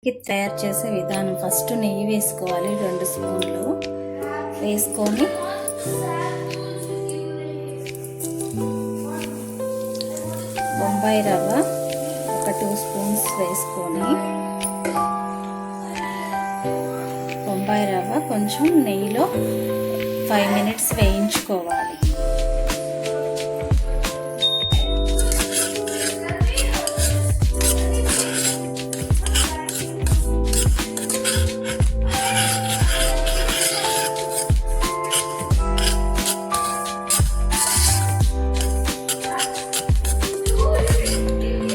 తయారు చేసే విధానం ఫస్ట్ నెయ్యి వేసుకోవాలి 2 స్పూన్లు వేసుకొని బొంబాయి రవ్వ ఒక 2 స్పూన్స్ వేసుకొని బొంబాయి రవ్వ కొంచెం నెయ్యిలో 5 మినిట్స్ వేయించుకోవాలి.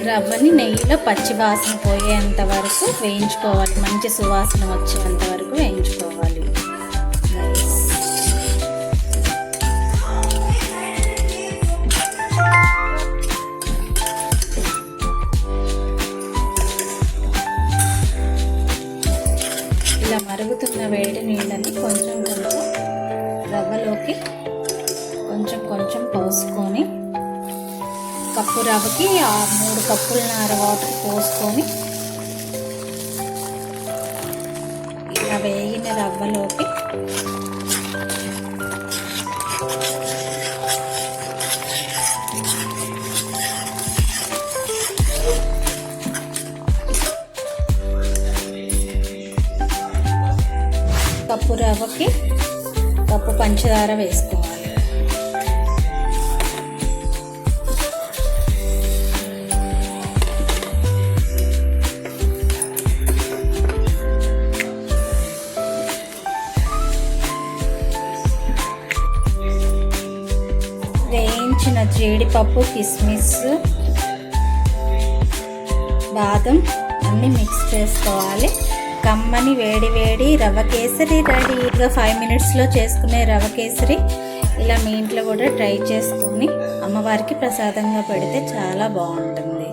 రవ్వని నెయ్యిలో పచ్చి వాసన పోయేంత వరకు వేయించుకోవాలి. మంచి సువాసన వచ్చేంత వరకు వేయించుకోవాలి. ఇలా మరుగుతున్న వేడి నీళ్ళని కొంచెం కొంచెం రవ్వలోకి కొంచెం పోసుకొని కప్పు రవ్వకి 3 కప్పులన్నర వాటర్ పోసుకొని ఇలా వేగిన రవ్వలోకి కప్పు రవ్వకి కప్పు పంచదార వేసుకోవాలి. వేయించిన జీడిపప్పు, కిస్మిస్, బాదం అన్నీ మిక్స్ చేసుకోవాలి. కమ్మని వేడి రవ్వ కేసరి రెడీగా 5 మినిట్స్లో చేసుకునే రవ్వ కేసరి ఇలా మీ ఇంట్లో కూడా ట్రై చేసుకొని అమ్మవారికి ప్రసాదంగా పెడితే చాలా బాగుంటుంది.